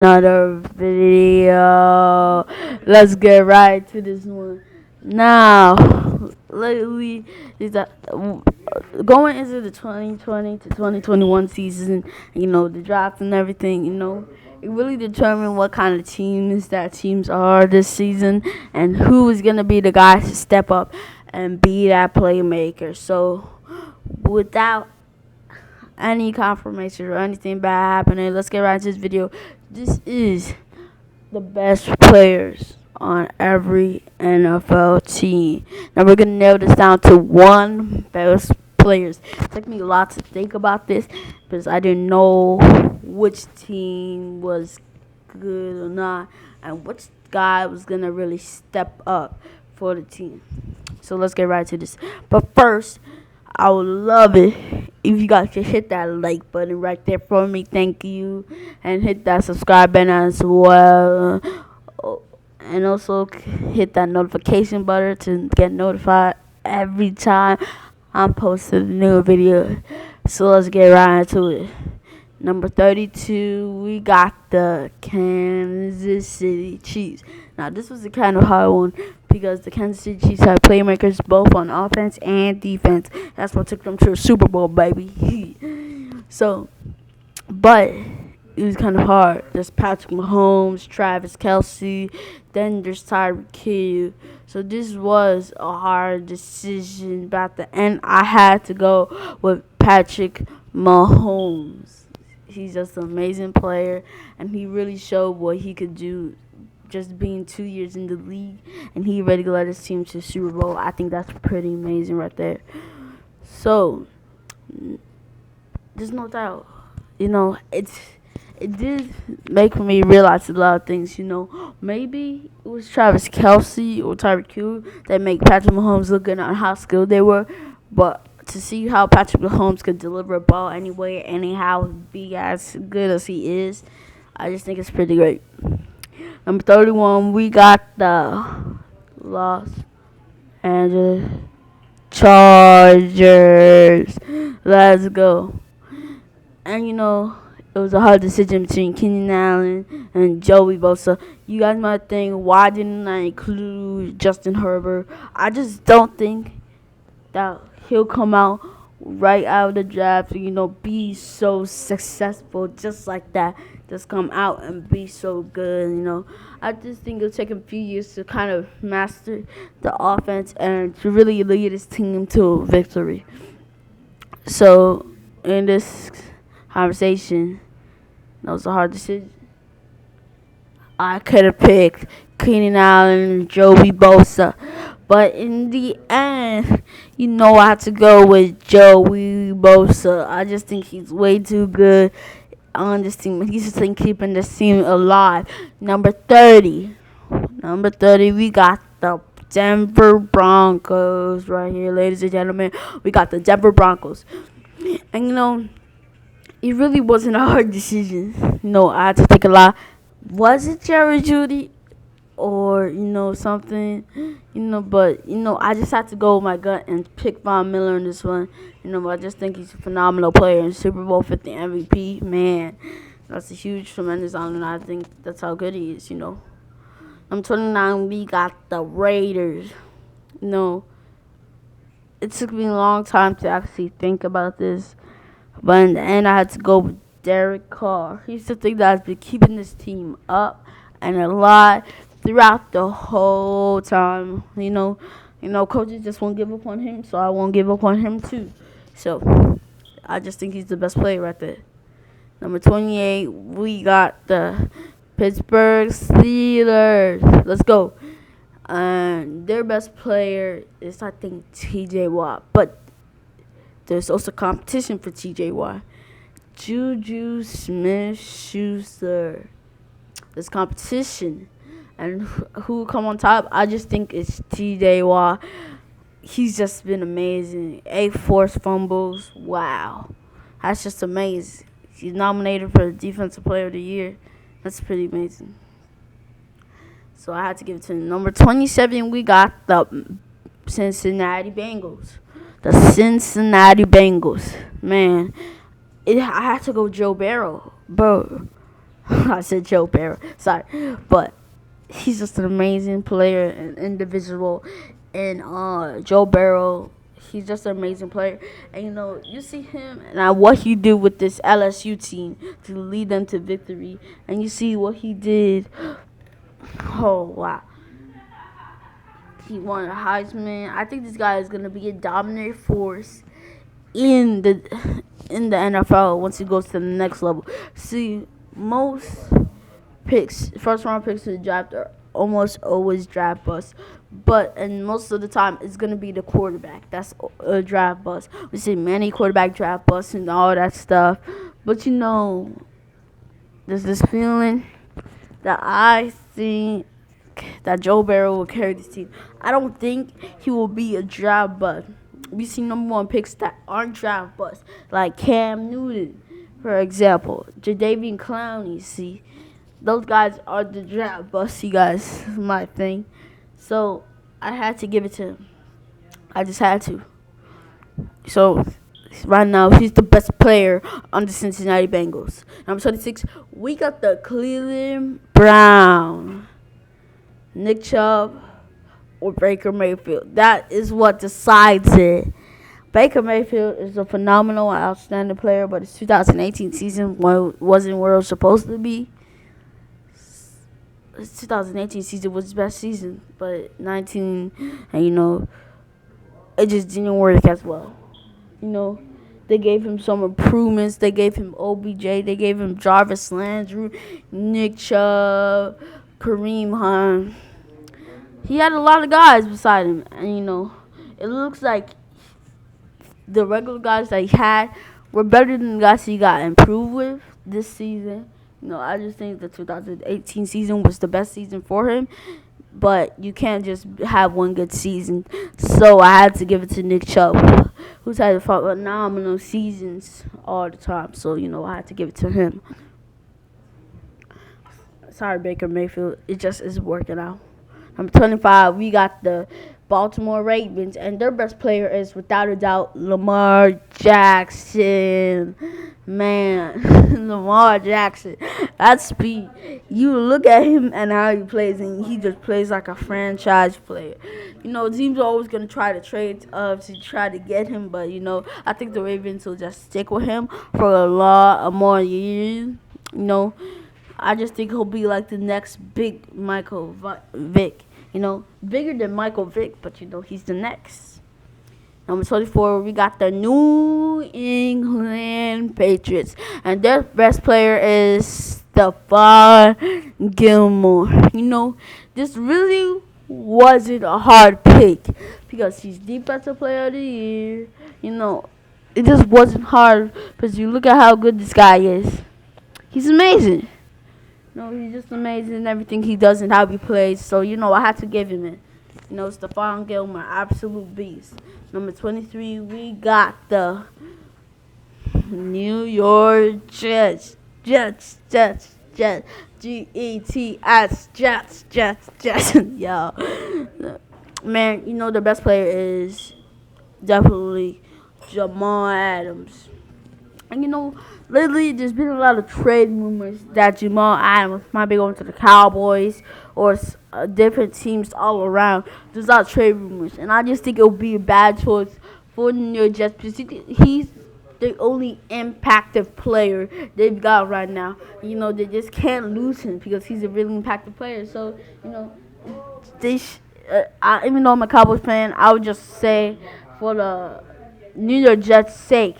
another video. Let's get right to this one. Now, lately, going into the 2020 to 2021 season, the draft and everything, it really determined what kind of teams are this season and who is going to be the guys to step up and be that playmaker. So, without any confirmation or anything bad happening, let's get right into this video. This is the best players on every NFL team. Now we're gonna narrow this down to one best players. It took me a lot to think about this because I didn't know which team was good or not and which guy was gonna really step up for the team. So let's get right to this. But first, I would love it if you guys could hit that like button right there for me. Thank you. And hit that subscribe button as well. And also hit that notification button to get notified every time I'm posting a new video. So let's get right into it. Number 32, we got the Kansas City Chiefs. Now, this was a kind of hard one because the Kansas City Chiefs have playmakers both on offense and defense. That's what took them to a Super Bowl, baby. But it was kind of hard. There's Patrick Mahomes, Travis Kelce, then there's Tyreek Hill. So this was a hard decision. But at the end, I had to go with Patrick Mahomes. He's just an amazing player, and he really showed what he could do just being 2 years in the league, and he already led his team to the Super Bowl. I think that's pretty amazing right there. So, there's no doubt, it did make me realize a lot of things, Maybe it was Travis Kelce or Tyreek Hill that make Patrick Mahomes look good on how skilled they were, but to see how Patrick Mahomes could deliver a ball anyway, anyhow, be as good as he is, I just think it's pretty great. Number 31, we got the Los Angeles Chargers. Let's go. And it was a hard decision between Keenan Allen and Joey Bosa. You guys might think, why didn't I include Justin Herbert? I just don't think that he'll come out right out of the draft, be so successful just like that. Just come out and be so good, I just think it'll take him a few years to kind of master the offense and to really lead his team to victory. So, in this conversation, that was a hard decision. I could have picked Keenan Allen and Joey Bosa. But in the end, I had to go with Joey Bosa. I just think he's way too good on this team. He's just keeping this team alive. Number 30, we got the Denver Broncos right here, ladies and gentlemen. We got the Denver Broncos. And, it really wasn't a hard decision. I had to think a lot. Was it Jerry Jeudy? Or something, but I just had to go with my gut and pick Von Miller in this one. I just think he's a phenomenal player and Super Bowl 50 MVP. Man, that's a huge, tremendous honor, and I think that's how good he is. Number 29, we got the Raiders. It took me a long time to actually think about this, but in the end, I had to go with Derek Carr. He's the thing that's been keeping this team up and alive throughout the whole time. Coaches just won't give up on him, so I won't give up on him too. So, I just think he's the best player right there. Number 28, we got the Pittsburgh Steelers. Let's go. And their best player is, I think, T.J. Watt. But there's also competition for T.J. Watt. Juju Smith-Schuster. There's competition. And who will come on top? I just think it's T.J. Watt. He's just been amazing. 8 forced fumbles. Wow. That's just amazing. He's nominated for the Defensive Player of the Year. That's pretty amazing. So I had to give it to him. Number 27, we got the Cincinnati Bengals. Man, I had to go with Joe Burrow. Bro, I said Joe Barrow. Sorry, but he's just an amazing player and individual. And Joe Barrow, he's just an amazing player. And you see him and what he did with this LSU team to lead them to victory. And you see what he did. Oh wow. He won a Heisman. I think this guy is gonna be a dominant force in the NFL once he goes to the next level. See, most picks, first round picks in the draft are almost always draft busts. And most of the time, it's going to be the quarterback. That's a draft bust. We see many quarterback draft busts and all that stuff. But there's this feeling that I think that Joe Barrow will carry this team. I don't think he will be a draft bust. We see number one picks that aren't draft busts, like Cam Newton, for example, Jadeveon Clowney. See, those guys are the draft busts, you guys. My thing. So I had to give it to him. I just had to. So right now, he's the best player on the Cincinnati Bengals. Number 26, we got the Cleveland Browns. Nick Chubb or Baker Mayfield. That is what decides it. Baker Mayfield is a phenomenal and outstanding player, but his 2018 season wasn't where it was supposed to be. His 2018 season was his best season, but 19, and it just didn't work as well. They gave him some improvements. They gave him OBJ. They gave him Jarvis Landry, Nick Chubb, Kareem Hunt. He had a lot of guys beside him, and it looks like the regular guys that he had were better than the guys he got improved with this season. I just think the 2018 season was the best season for him, but you can't just have one good season. So I had to give it to Nick Chubb, who's had phenomenal seasons all the time. So I had to give it to him. Sorry, Baker Mayfield, it just isn't working out. Number 25, we got the Baltimore Ravens, and their best player is, without a doubt, Lamar Jackson. Man, Lamar Jackson. That's speed. You look at him and how he plays, and he just plays like a franchise player. Teams are always going to try to trade to try to get him, but, I think the Ravens will just stick with him for a lot of more years. I just think he'll be like the next big Michael Vick. Bigger than Michael Vick, but he's the next. Number 24, we got the New England Patriots, and their best player is Stephon Gilmore. This really wasn't a hard pick because he's Defensive Player of the Year. It just wasn't hard because you look at how good this guy is. He's amazing. He's just amazing in everything he does and how he plays. So, I had to give him it. Stephon Gilmore, absolute beast. Number 23, we got the New York Jets. Jets. G-E-T-S. Jets. Yo. Man, the best player is definitely Jamal Adams. And, lately there's been a lot of trade rumors that Jamal Adams might be going to the Cowboys or different teams all around. There's a lot of trade rumors, and I just think it would be a bad choice for the New York Jets because he's the only impacttive player they've got right now. They just can't lose him because he's a really impactful player. So, even though I'm a Cowboys fan, I would just say for the New York Jets' sake,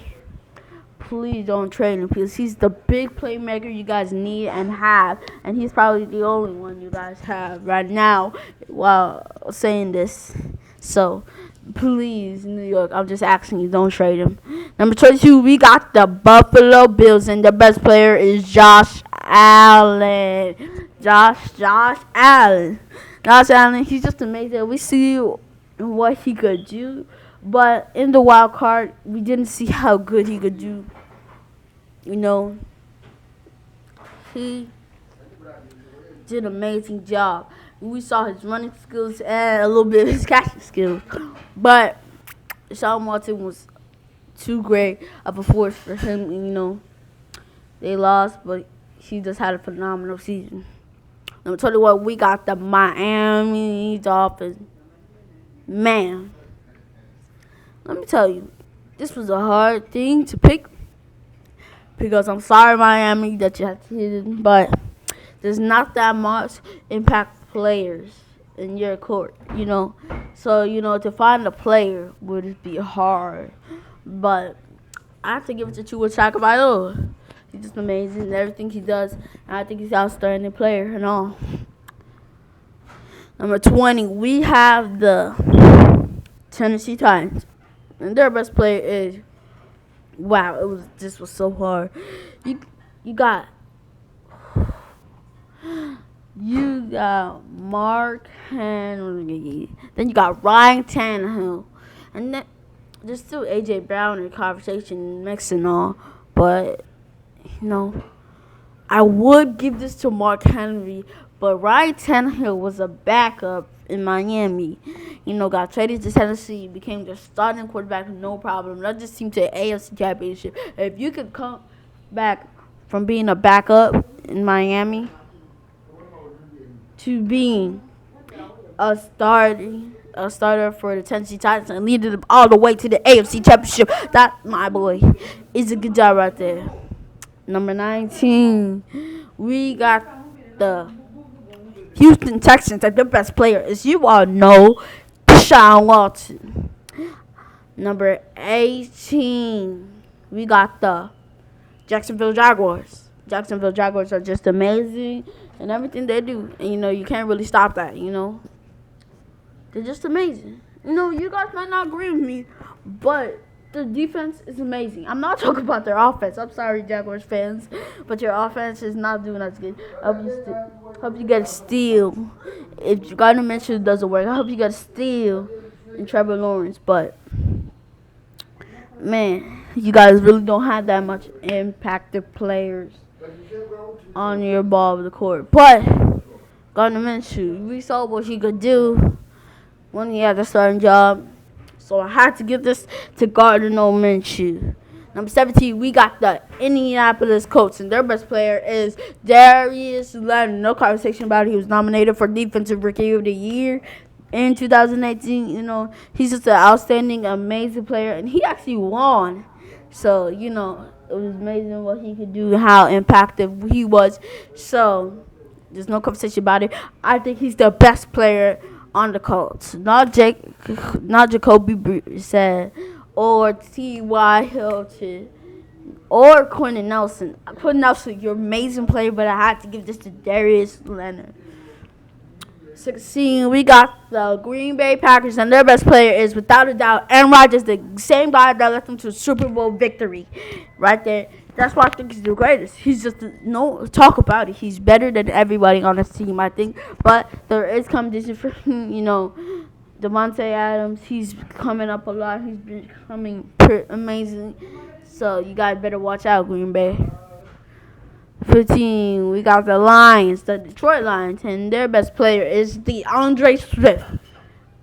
please don't trade him because he's the big playmaker you guys need and have, and he's probably the only one you guys have right now while saying this. So, please, New York, I'm just asking you, don't trade him. Number 22, we got the Buffalo Bills, and the best player is Josh Allen. Josh Allen. He's just amazing. We see what he could do. But in the wild card, we didn't see how good he could do. He did an amazing job. We saw his running skills and a little bit of his catching skills. But Sean Watson was too great of a force for him. They lost, but he just had a phenomenal season. Number 21, we got the Miami Dolphins. Man, let me tell you, this was a hard thing to pick because I'm sorry, Miami, that you have to hit it, but there's not that much impact players in your court, So, to find a player would be hard. But I have to give it to Tua Tagovailoa. He's just amazing in everything he does. And I think he's an outstanding player and all. Number 20, we have the Tennessee Titans. And their best player is, wow, this was so hard. You got Mark Henry. Then you got Ryan Tannehill. And then there's still A.J. Brown in the conversation, mix and all. But, I would give this to Mark Henry. But Ryan Tannehill was a backup in Miami. Got traded to Tennessee, became the starting quarterback, no problem. Led this team to the AFC Championship. If you could come back from being a backup in Miami to being a starter for the Tennessee Titans and leading them all the way to the AFC Championship, that, my boy, is a good job right there. Number 19, we got the Houston Texans, and their best player, as you all know, Deshaun Watson. Number 18, we got the Jacksonville Jaguars. Jacksonville Jaguars are just amazing in everything they do. And, you can't really stop that, They're just amazing. You guys might not agree with me, but the defense is amazing. I'm not talking about their offense. I'm sorry, Jaguars fans, but your offense is not doing as good. I hope you get a steal. If Gardner Minshew doesn't work, I hope you get a steal in Trevor Lawrence. But, man, you guys really don't have that much impacted players on your ball of the court. But Gardner Minshew, we saw what he could do when he had the starting job. So I had to give this to Gardner Minshew. Number 17, we got the Indianapolis Colts, and their best player is Darius Leonard. No conversation about it. He was nominated for Defensive Rookie of the Year in 2018. He's just an outstanding, amazing player, and he actually won. So, it was amazing what he could do, how impactful he was. So, there's no conversation about it. I think he's the best player on the Colts. Not Jacoby Brissett or T.Y. Hilton or Quentin Nelson. Quentin Nelson, you're an amazing player, but I had to give this to Darius Leonard. 16, we got the Green Bay Packers, and their best player is, without a doubt, Aaron Rodgers, the same guy that led them to a Super Bowl victory. Right there. That's why I think he's the greatest. He's just, no talk about it. He's better than everybody on this team, I think. But there is competition for him, Devontae Adams. He's coming up a lot. He's becoming amazing. So you guys better watch out, Green Bay. 15, we got the Lions, the Detroit Lions, and their best player is DeAndre Swift,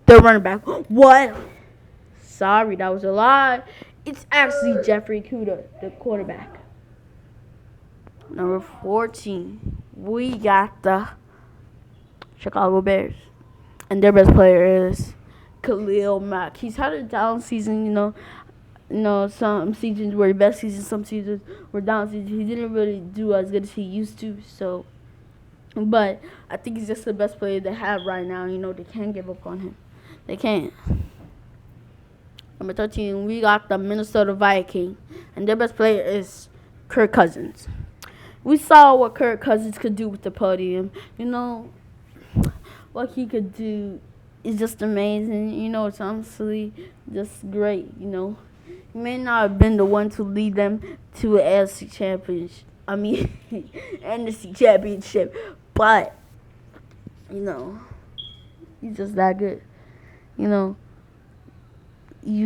the running back. What? Sorry, that was a lie. It's actually Jeffrey Kuda, the quarterback. Number 14, we got the Chicago Bears, and their best player is Khalil Mack. He's had a down season, some seasons were best seasons, some seasons were down seasons. He didn't really do as good as he used to. So, but I think he's just the best player they have right now. They can't give up on him. They can't. Number 13, we got the Minnesota Vikings, and their best player is Kirk Cousins. We saw what Kirk Cousins could do with the podium. What he could do is just amazing. It's honestly just great. He may not have been the one to lead them to an NFC championship. NFC championship. But, he's just that good. You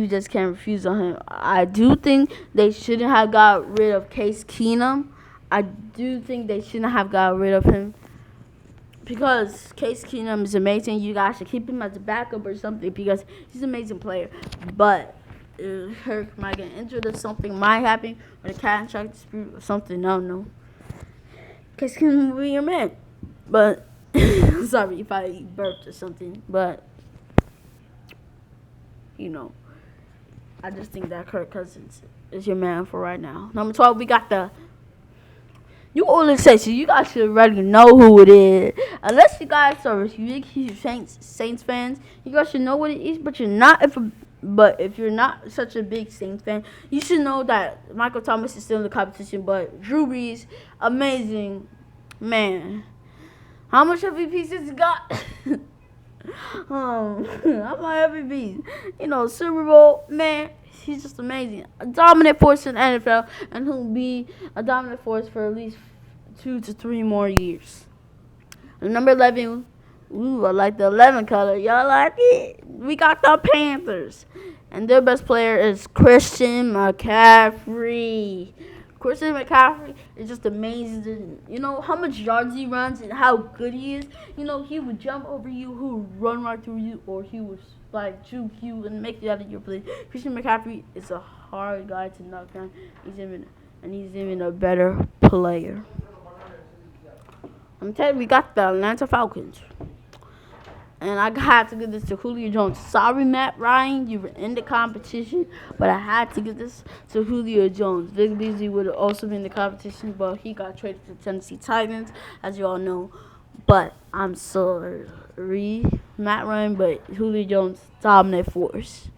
just can't refuse on him. I do think they shouldn't have got rid of Case Keenum. I do think they shouldn't have got rid of him. Because Case Keenum is amazing. You guys should keep him as a backup or something because he's an amazing player. But Kirk might get injured or something might happen, or the contract dispute or something. I don't know. Case can be your man. But sorry if I burped or something. But you know, I just think that Kirk Cousins is your man for right now. Number 12, we got the. You only say so. You guys should already know who it is. Unless you guys are huge Saints fans, you guys should know what it is. But you're not. But if you're not such a big Saints fan, you should know that Michael Thomas is still in the competition. But Drew Brees, amazing man. How much MVPs has he got? How about MVPs? You know, Super Bowl, man, he's just amazing. A dominant force in the NFL, and he'll be a dominant force for at least 2 to 3 more years. And number 11, ooh, I like the 11 color. Y'all like it? We got the Panthers. And their best player is Christian McCaffrey. Christian McCaffrey is just amazing. You know how much yards he runs and how good he is. You know, he would jump over you, he would run right through you, or he would like juke you and make you out of your place. Christian McCaffrey is a hard guy to knock down. He's even a better player. I'm telling you, we got the Atlanta Falcons. And I had to give this to Julio Jones. Sorry, Matt Ryan, you were in the competition, but I had to give this to Julio Jones. Vic Beasley would have also been in the competition, but he got traded to Tennessee Titans, as you all know. But I'm sorry, Matt Ryan, but Julio Jones, dominant force.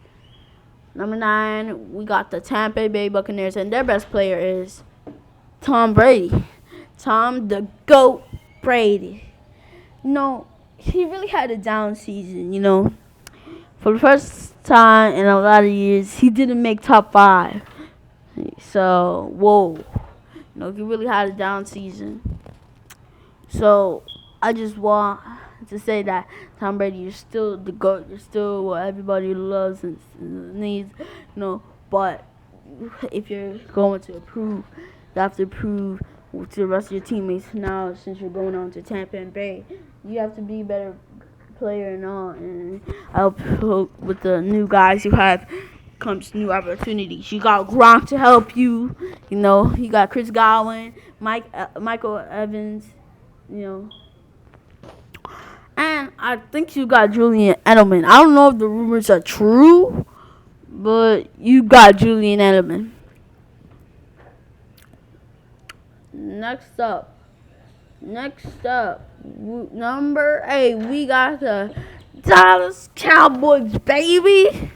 Number 9, we got the Tampa Bay Buccaneers, and their best player is Tom Brady. Tom the GOAT Brady. No. He really had a down season, you know. For the first time in a lot of years, he didn't make top 5. So, whoa. You know, he really had a down season. So, I just want to say that Tom Brady, you're still the GOAT. You're still what everybody loves and needs, you know. But if you're going to improve, you have to prove to the rest of your teammates now, since you're going on to Tampa Bay. You have to be a better player and all, and I hope with the new guys you have comes new opportunities. You got Gronk to help you, you know. You got Chris Godwin, Michael Evans, you know. And I think you got Julian Edelman. I don't know if the rumors are true, but you got Julian Edelman. Next up, number 8, we got the Dallas Cowboys, baby.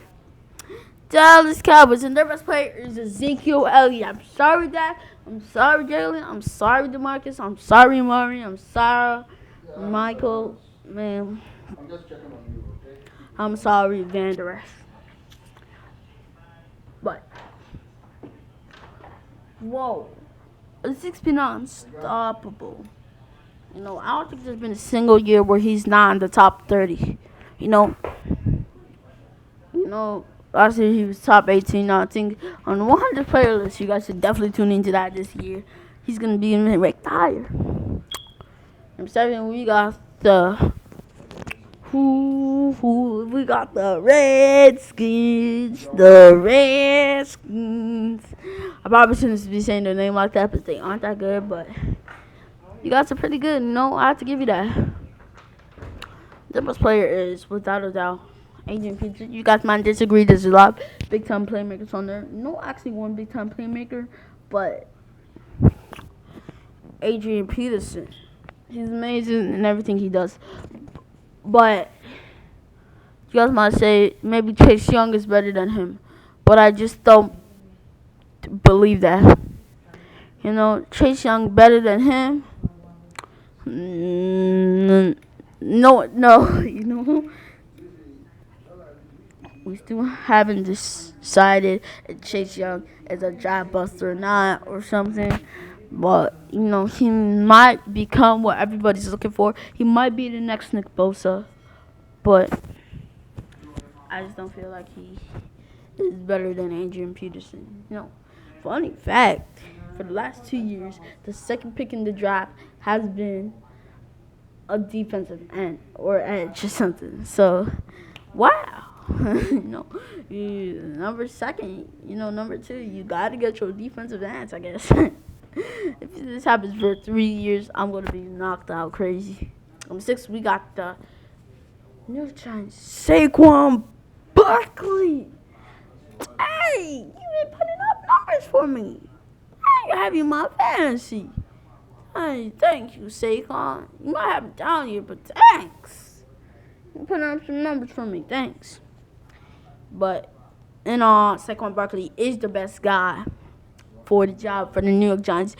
Dallas Cowboys, and their best player is Ezekiel Elliott. I'm sorry, Dad. I'm sorry, Jalen. I'm sorry, DeMarcus. I'm sorry, Murray. I'm sorry, Michael. Man, I'm just checking on you, okay? I'm sorry, Van Der Esch. But, whoa. It's been unstoppable. You know, I don't think there's been a single year where he's not in the top 30. You know, last year he was top 18. Now I think on the 100 player list, you guys should definitely tune into that this year. He's gonna be ranked higher. Number 7, we got the we got the Redskins. The Redskins. I probably shouldn't be saying their name like that, but they aren't that good. But you guys are pretty good. No, I have to give you that. The best player is, without a doubt, Adrian Peterson. You guys might disagree. There's a lot of big-time playmakers on there. No, actually one big-time playmaker, but Adrian Peterson. He's amazing in everything he does. But you guys might say maybe Chase Young is better than him. But I just don't believe that. You know, Chase Young better than him? No, you know. We still haven't decided if Chase Young is a draft buster or not or something. But, you know, he might become what everybody's looking for. He might be the next Nick Bosa. But I just don't feel like he is better than Adrian Peterson. You know, funny fact, for the last 2 years, the second pick in the draft has been a defensive end or edge or something. So, wow. Number 2, you got to get your defensive ends, I guess. If this happens for 3 years, I'm gonna be knocked out crazy. Number 6, we got the New York Giants, Saquon Barkley. Hey, you been putting up numbers for me. I have you in my fantasy. Hey, thank you, Saquon. You might have it down here, but thanks. You putting up some numbers for me. Thanks. But in all, Saquon Barkley is the best guy for the job for the New York Giants.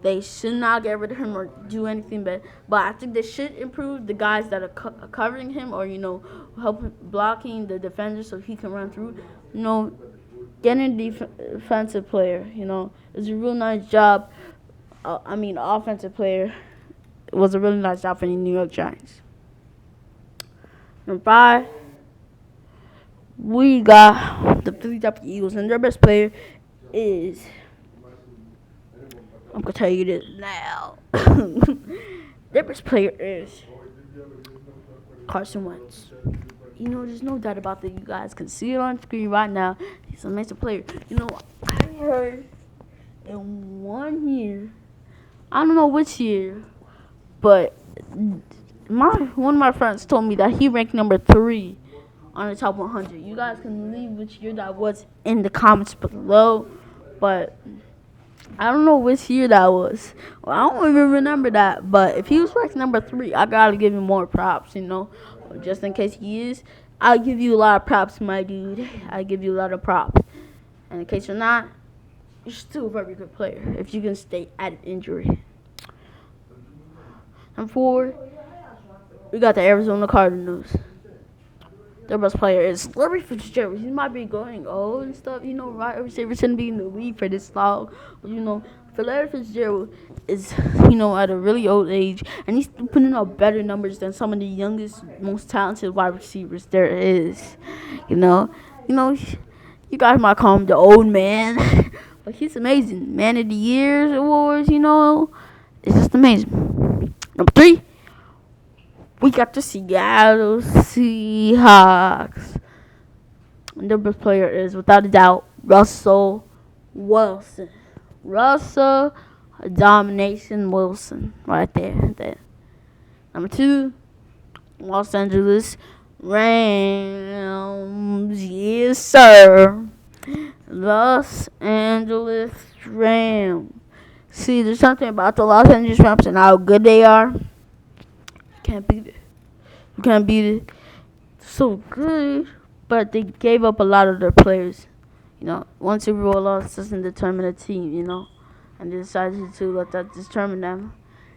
They should not get rid of him or do anything bad. But I think they should improve the guys that are covering him or, helping blocking the defenders so he can run through. Getting a defensive player, is a real nice job. Offensive player. It was a really nice job for the New York Giants. Number 5, we got the Philadelphia Eagles, and their best player is, I'm going to tell you this now. Their best player is Carson Wentz. There's no doubt about that. You guys can see it on screen right now. He's an amazing player. I heard in 1 year, I don't know which year, but one of my friends told me that he ranked number 3 on the top 100. You guys can leave which year that was in the comments below, but I don't know which year that was. Well, I don't even remember that, but if he was ranked number 3, I gotta give him more props, just in case he is. I'll give you a lot of props, my dude. I give you a lot of props. And in case you're not, you're still a very good player if you can stay out of injury. Number 4, we got the Arizona Cardinals. Their best player is Larry Fitzgerald. He might be going old and stuff, right? Receivers shouldn't be in the league for this long. But, for Larry Fitzgerald is, at a really old age, and he's putting up better numbers than some of the youngest, most talented wide receivers there is. You guys might call him the old man, but he's amazing. Man of the Year awards, it's just amazing. Number 3, we got the Seattle Seahawks. And their best player is, without a doubt, Russell Wilson. Russell Domination Wilson. Right there. Number 2, Los Angeles Rams. Yes, sir. Los Angeles Rams. See, there's something about the Los Angeles Rams and how good they are. Can't beat it. You can't beat it. So good, but they gave up a lot of their players. One Super Bowl loss doesn't determine a team, and they decided to let that determine them.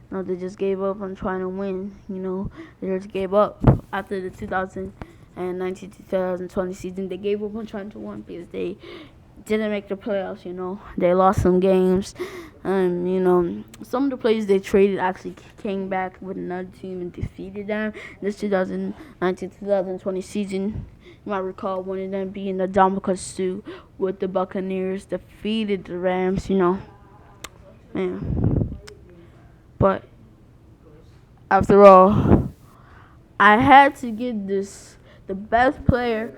They just gave up on trying to win. They just gave up after the 2019-2020 season. They gave up on trying to win because they didn't make the playoffs. They lost some games. Some of the players they traded actually came back with another team and defeated them. This 2019-2020 season, you might recall one of them being the Dominican Sue with the Buccaneers, defeated the Rams, Man. But after all, I had to give this the best player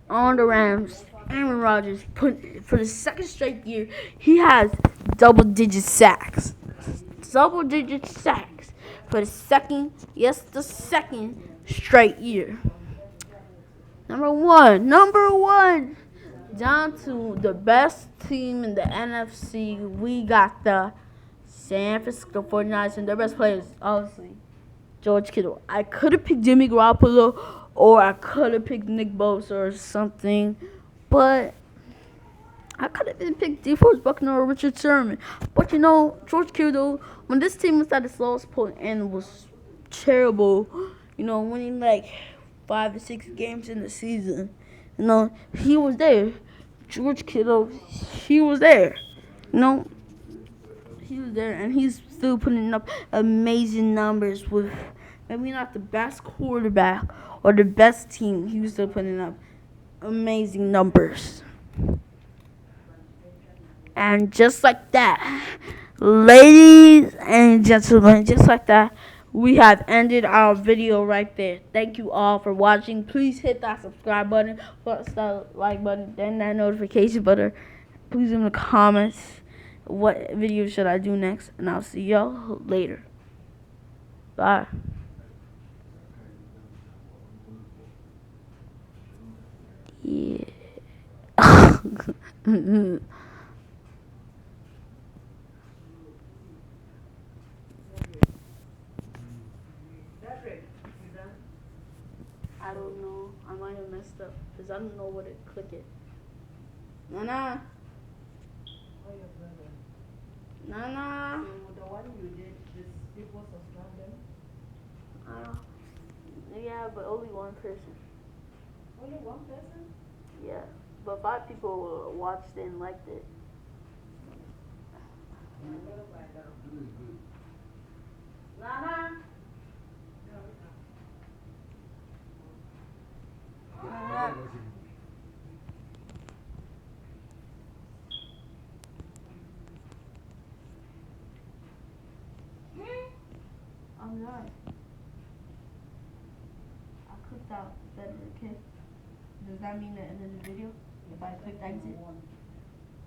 on the Rams, Aaron Rodgers, for the second straight year. He has double-digit sacks. Double-digit sacks for the second straight year. Number one, down to the best team in the NFC. We got the San Francisco 49ers, and their best players, obviously, George Kittle. I could have picked Jimmy Garoppolo, or I could have picked Nick Bosa or something, but I could have even picked DeForest Buckner or Richard Sherman. But George Kittle, when this team was at its lowest point and was terrible, winning like 5 or 6 games in the season, he was there. George Kittle, he was there. He was there, and he's still putting up amazing numbers with maybe not the best quarterback or the best team. He was still putting up amazing numbers. And just like that, ladies and gentlemen, just like that, we have ended our video right there. Thank you all for watching. Please hit that subscribe button, plus that like button, then that notification button. Please in the comments. what video should I do next, and I'll see y'all later. Bye. Yeah. I don't know. I might have messed up because I don't know what to click it. Nana. Nana. So the one you did, this people subscribe them? Yeah, but only one person. Only one person? Yeah, but 5 people watched it and liked it. Nana. Nana. I'm not. I clicked out better, okay? Does that mean the end of the video? If I click exit?